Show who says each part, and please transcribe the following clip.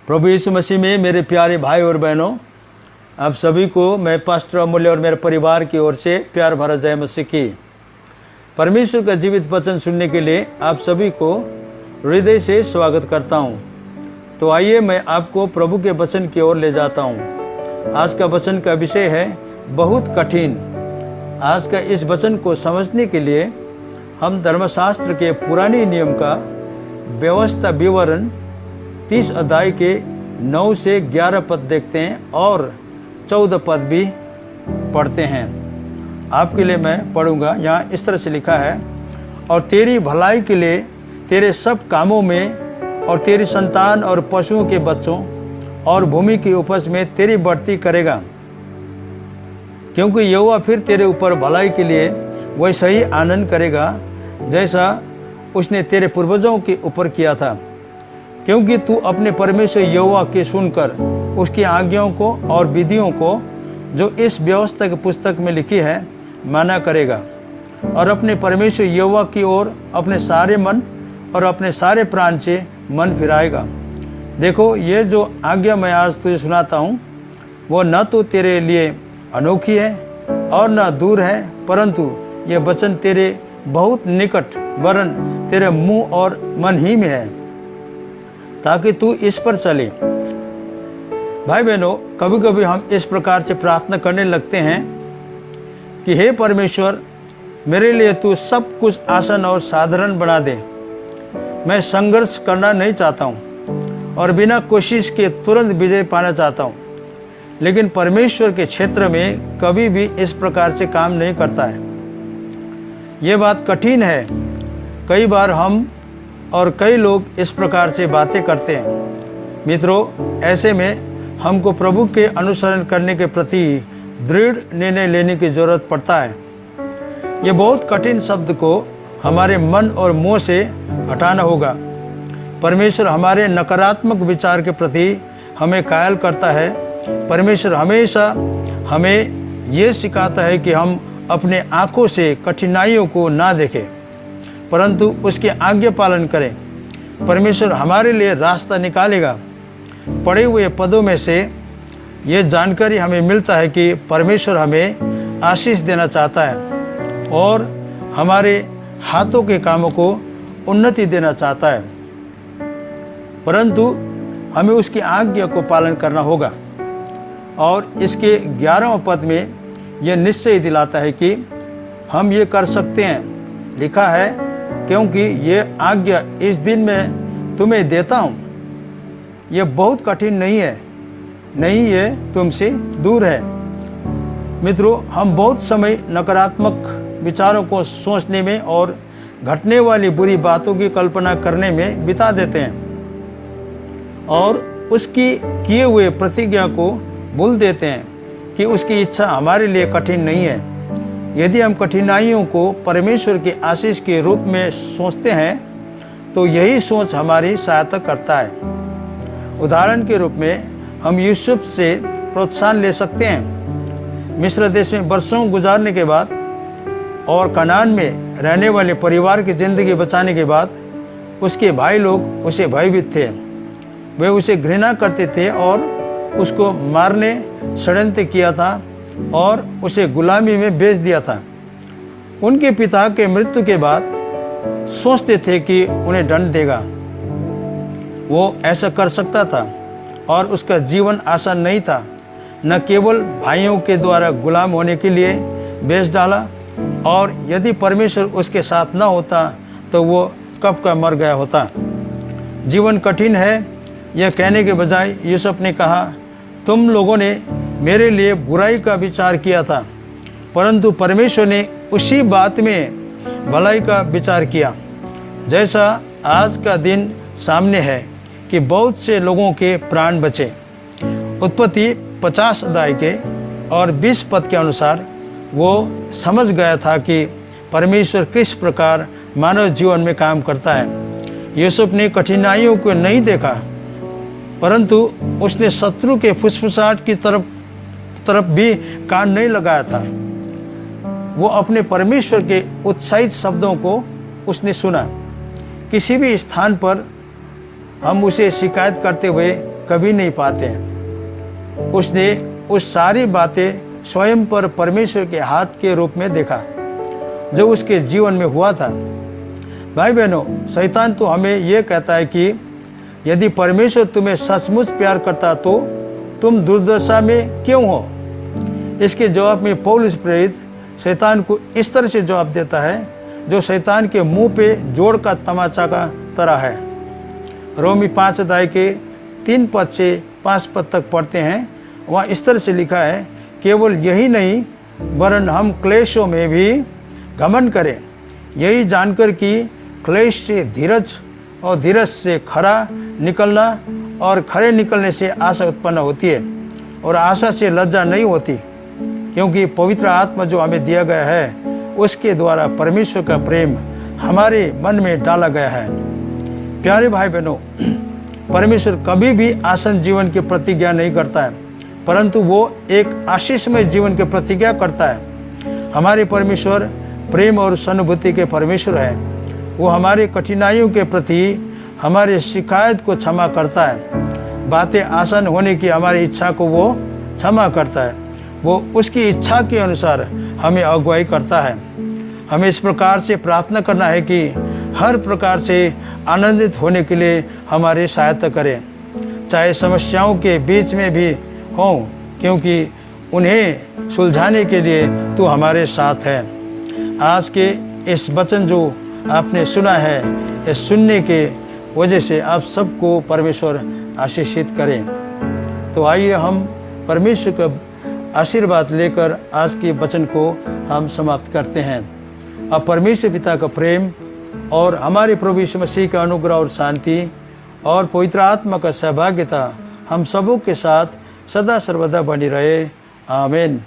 Speaker 1: प्रभु यीशु मसीह में मेरे प्यारे भाई और बहनों, आप सभी को मैं पास्टर अमूल्य और मेरे परिवार की ओर से प्यार भरा जय मसीह की। परमेश्वर का जीवित वचन सुनने के लिए आप सभी को हृदय से स्वागत करता हूँ। तो आइए मैं आपको प्रभु के वचन की ओर ले जाता हूँ। आज का वचन का विषय है बहुत कठिन। आज का इस वचन को समझने के लिए हम धर्मशास्त्र के पुराने नियम का व्यवस्था विवरण 30 अध्याय के 9 से 11 पद देखते हैं और 14 पद भी पढ़ते हैं। आपके लिए मैं पढ़ूंगा। यहाँ इस तरह से लिखा है, और तेरी भलाई के लिए तेरे सब कामों में और तेरी संतान और पशुओं के बच्चों और भूमि की उपज में तेरी बढ़ती करेगा, क्योंकि यहोवा फिर तेरे ऊपर भलाई के लिए वैसा ही आनंद करेगा जैसा उसने तेरे पूर्वजों के ऊपर किया था, क्योंकि तू अपने परमेश्वर यहोवा के सुनकर उसकी आज्ञाओं को और विधियों को जो इस व्यवस्था की पुस्तक में लिखी है माना करेगा, और अपने परमेश्वर यहोवा की ओर अपने सारे मन और अपने सारे प्राण से मन फिराएगा। देखो, ये जो आज्ञा मैं आज तुझे सुनाता हूँ वो न तो तेरे लिए अनोखी है और न दूर है, परंतु ये वचन तेरे बहुत निकट वरन तेरे मुंह और मन ही में है, ताकि तू इस पर चले। भाई बहनों, कभी कभी हम इस प्रकार से प्रार्थना करने लगते हैं कि हे परमेश्वर, मेरे लिए तू सब कुछ आसान और साधारण बना दे। मैं संघर्ष करना नहीं चाहता हूँ और बिना कोशिश के तुरंत विजय पाना चाहता हूँ, लेकिन परमेश्वर के क्षेत्र में कभी भी इस प्रकार से काम नहीं करता है। ये बात कठिन है। कई बार हम और कई लोग इस प्रकार से बातें करते हैं। मित्रों, ऐसे में हमको प्रभु के अनुसरण करने के प्रति दृढ़ निर्णय लेने की जरूरत पड़ता है। ये बहुत कठिन शब्द को हमारे मन और मुंह से हटाना होगा। परमेश्वर हमारे नकारात्मक विचार के प्रति हमें कायल करता है। परमेश्वर हमेशा हमें ये सिखाता है कि हम अपने आंखों से कठिनाइयों को ना देखें, परंतु उसके आज्ञा पालन करें। परमेश्वर हमारे लिए रास्ता निकालेगा। पढ़े हुए पदों में से ये जानकारी हमें मिलता है कि परमेश्वर हमें आशीष देना चाहता है और हमारे हाथों के कामों को उन्नति देना चाहता है, परंतु हमें उसकी आज्ञा को पालन करना होगा। और इसके 11वें पद में यह निश्चय दिलाता है कि हम ये कर सकते हैं। लिखा है, क्योंकि ये आज्ञा इस दिन में तुम्हें देता हूँ। ये बहुत कठिन नहीं है, नहीं ये तुमसे दूर है। मित्रों, हम बहुत समय नकारात्मक विचारों को सोचने में और घटने वाली बुरी बातों की कल्पना करने में बिता देते हैं और उसकी किए हुए प्रतिज्ञा को भूल देते हैं कि उसकी इच्छा हमारे लिए कठिन नहीं है। यदि हम कठिनाइयों को परमेश्वर के आशीष के रूप में सोचते हैं तो यही सोच हमारी सहायता करता है। उदाहरण के रूप में हम यूसुफ से प्रोत्साहन ले सकते हैं। मिस्र देश में वर्षों गुजारने के बाद और कनान में रहने वाले परिवार की जिंदगी बचाने के बाद उसके भाई लोग उसे भयभीत थे। वे उसे घृणा करते थे और उसको मारने षड्यंत्र किया था और उसे गुलामी में बेच दिया था। उनके पिता के मृत्यु के बाद सोचते थे कि उन्हें दंड देगा। वो ऐसा कर सकता था और उसका जीवन आसान नहीं था। न केवल भाइयों के द्वारा गुलाम होने के लिए बेच डाला, और यदि परमेश्वर उसके साथ न होता तो वो कब का मर गया होता। जीवन कठिन है, यह कहने के बजाय यूसुफ ने कहा, तुम लोगों ने मेरे लिए बुराई का विचार किया था, परंतु परमेश्वर ने उसी बात में भलाई का विचार किया। जैसा आज का दिन सामने है कि बहुत से लोगों के प्राण बचे। उत्पत्ति 50 अध्याय के और 20 पद के अनुसार वो समझ गया था कि परमेश्वर किस प्रकार मानव जीवन में काम करता है। यूसुफ ने कठिनाइयों को नहीं देखा, परंतु उसने शत्रु के फुसफुसाहट की तरफ भी कान नहीं लगाया था। वो अपने परमेश्वर के उत्साहित शब्दों को उसने सुना। किसी भी स्थान पर हम उसे शिकायत करते हुए कभी नहीं पाते। उसने उस सारी बातें स्वयं पर परमेश्वर के हाथ के रूप में देखा जो उसके जीवन में हुआ था। भाई बहनों, शैतान तो हमें यह कहता है कि यदि परमेश्वर तुम्हें सचमुच प्यार करता तो तुम दुर्दशा में क्यों हो। इसके जवाब में पौलुस प्रेरित शैतान को इस तरह से जवाब देता है जो शैतान के मुंह पे जोड़ का तमाचा का तरह है। रोमी 5 अध्याय के 3 पद से 5 पद तक पढ़ते हैं। वहाँ इस तरह से लिखा है, केवल यही नहीं वरन हम क्लेशों में भी घमंड करें, यही जानकर कि क्लेश से धीरज और धीरज से खरा निकलना और खरे निकलने से आशा उत्पन्न होती है और आशा से लज्जा नहीं होती, क्योंकि पवित्र आत्मा जो हमें दिया गया है उसके द्वारा परमेश्वर का प्रेम हमारे मन में डाला गया है। प्यारे भाई बहनों, परमेश्वर कभी भी आसान जीवन की प्रतिज्ञा नहीं करता है, परंतु वो एक आशीषमय जीवन की प्रतिज्ञा करता है। हमारे परमेश्वर प्रेम और सहानुभूति के परमेश्वर है। वो हमारे कठिनाइयों के प्रति हमारे शिकायत को क्षमा करता है। बातें आसान होने की हमारी इच्छा को वो क्षमा करता है। वो उसकी इच्छा के अनुसार हमें अगुवाई करता है। हमें इस प्रकार से प्रार्थना करना है कि हर प्रकार से आनंदित होने के लिए हमारी सहायता करें, चाहे समस्याओं के बीच में भी हों, क्योंकि उन्हें सुलझाने के लिए तू हमारे साथ है। आज के इस वचन जो आपने सुना है, इस सुनने के वजह से आप सबको परमेश्वर आशीषित करें। तो आइए हम परमेश्वर का आशीर्वाद लेकर आज के वचन को हम समाप्त करते हैं। अब परमेश्वर पिता का प्रेम और हमारे प्रभु यीशु मसीह का अनुग्रह और शांति और पवित्र आत्मा का सहभागिता हम सबों के साथ सदा सर्वदा बनी रहे। आमीन।